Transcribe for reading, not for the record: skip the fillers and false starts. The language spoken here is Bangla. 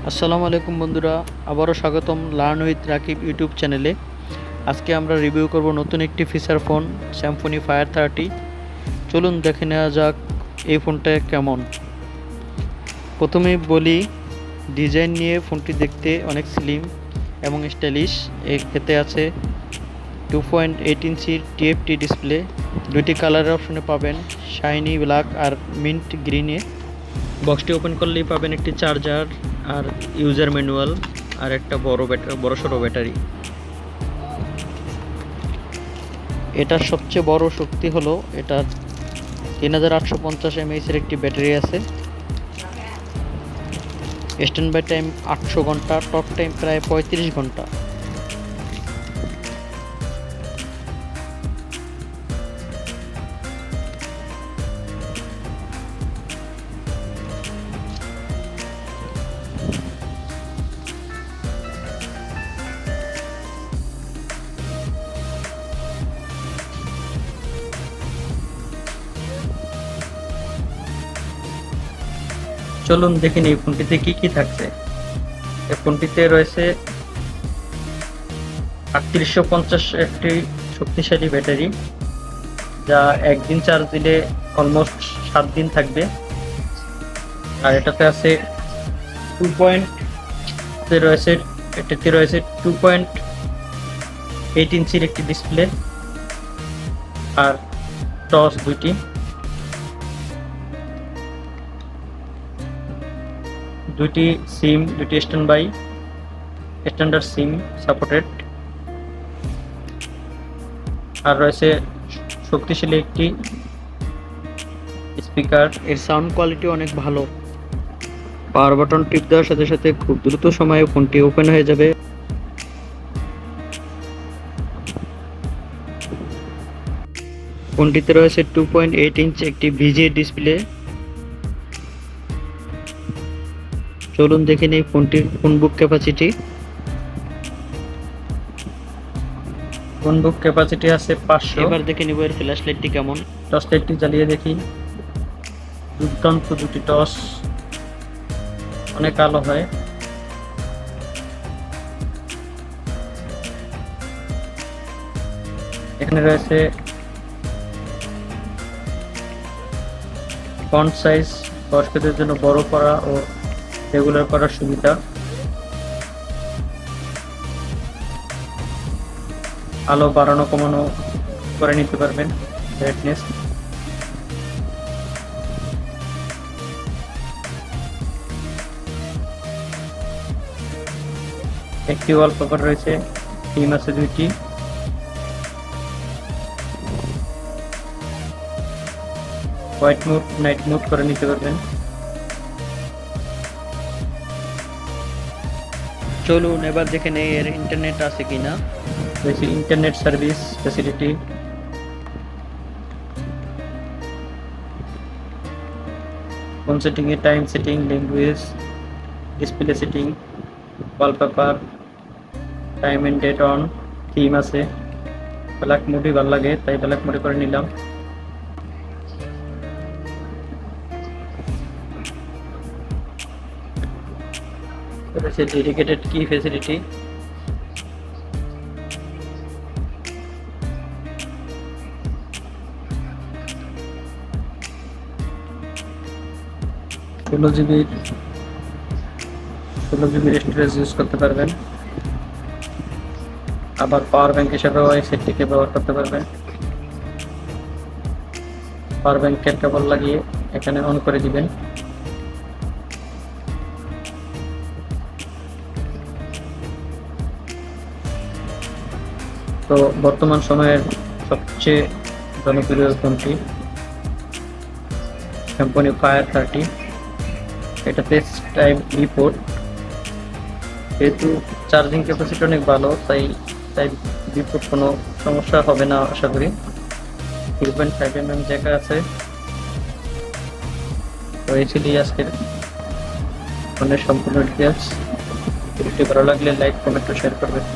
আসসালামু আলাইকুম বন্ধুরা, আবারও স্বাগতম লার্ন উইথ রাকিব ইউটিউব চ্যানেলে। আজকে আমরা রিভিউ করব নতুন একটি ফিচার ফোন স্যামফনি ফায়ার 30। চলুন দেখে নেওয়া যাক এই ফোনটা কেমন। প্রথমেই বলি, ডিজাইন নিয়ে ফোনটি দেখতে অনেক স্লিম এবং স্টাইলিশ। এতে আছে 2.8 ইঞ্চির টিএফটি ডিসপ্লে। দুইটি কালারের অপশনে পাবেন, শাইনি ব্ল্যাক আর মিন্ট গ্রিনে। বক্সটি ওপেন করলেই পাবেন একটি চার্জার আর ইউজার ম্যানুয়াল আর একটা বড় সড়ো ব্যাটারি। এটার সবচেয়ে বড় শক্তি হলো এটার 3850 mAh একটি ব্যাটারি আছে। স্ট্যান্ড বাই টাইম 800 ঘন্টা, টক টাইম প্রায় 35 ঘন্টা। চলুন দেখে নিই ফোনটিতে কি থাকছে। এই ফোনটিতে রয়েছে 3850 একটি শক্তিশালী ব্যাটারি, যা একদিন চার্জ দিলে অলমোস্ট 7 দিন থাকবে। আর এটাতে আছে 2.8 ইঞ্চির একটি ডিসপ্লে আর টস দুটি সিম, দুটি স্ট্যান্ডার্ড সিম সাপোর্টেড। আর রয়েছে শক্তিশালী একটি স্পিকার। এর সাউন্ড কোয়ালিটি অনেক ভালো। পাওয়ার বাটন টিপ দেওয়ার সাথে সাথে খুব দ্রুত সময়ে ফোনটি ওপেন হয়ে যাবে। ফোনটিতে রয়েছে 2.8 ইঞ্চ একটি ভিজিএ ডিসপ্লে। চলুন দেখে নিই ফোনটির ফোন বুক ক্যাপাসিটি। ফোন বুক ক্যাপাসিটি আছে 500। এবার দেখে নিব এর ফ্ল্যাশ লাইটটি কেমন। টর্চ লাইটটি জ্বালিয়ে দেখি। দুর্দান্ত দুটি টর্চ, অনেক আলো হয়। এখানে রয়েছে ফন্ট সাইজ, বয়স্কদের জন্য বড় করা ও রেগুলার করার সুবিধা। আলো বাড়ানো কমানো করে নিতে পারবেন, ব্রাইটনেস। একটি ওয়ালপেপার রয়েছে, থিম আছে দুইটি। হোয়াইট মোড, নাইট মোড করে নিতে পারবেন। চলুন এবার দেখে নেই এর ইন্টারনেট আছে কিনা। রয়েছে internet service facility. Phone setting এ time setting, language, display setting, wallpaper, time and date on, theme আছে। ব্ল্যাক মোডই ভালো লাগে তাই ব্ল্যাক মোডে করে নিলাম। রয়েছে ডেডিকেটেড কি ফ্যাসিলিটি। ষোলো জিবির স্টোরেজ ইউজ করতে পারবেন। আবার পাওয়ার ব্যাংক হিসেবেও এই সেটটিকে ব্যবহার করতে পারবেন। পাওয়ার ব্যাংকের কেবল লাগিয়ে এখানে অন করে দিবেন। তো বর্তমান সময়ের সবচেয়ে জনপ্রিয় ফোনটি স্যামসং ফায়ার 30। এটাতে টাইপ বি পোর্ট, যেহেতু চার্জিং ক্যাপাসিটি অনেক ভালো তাই টাইপ বি পোর্ট কোনো সমস্যা হবে না আশা করি। 3.5 জায়গা আছে। তো এই ছিল আজকের ফোনের সম্পূর্ণ ডিটেলস। ভিডিওটি ভালো লাগলে লাইক, কমেন্ট ও শেয়ার করবেন।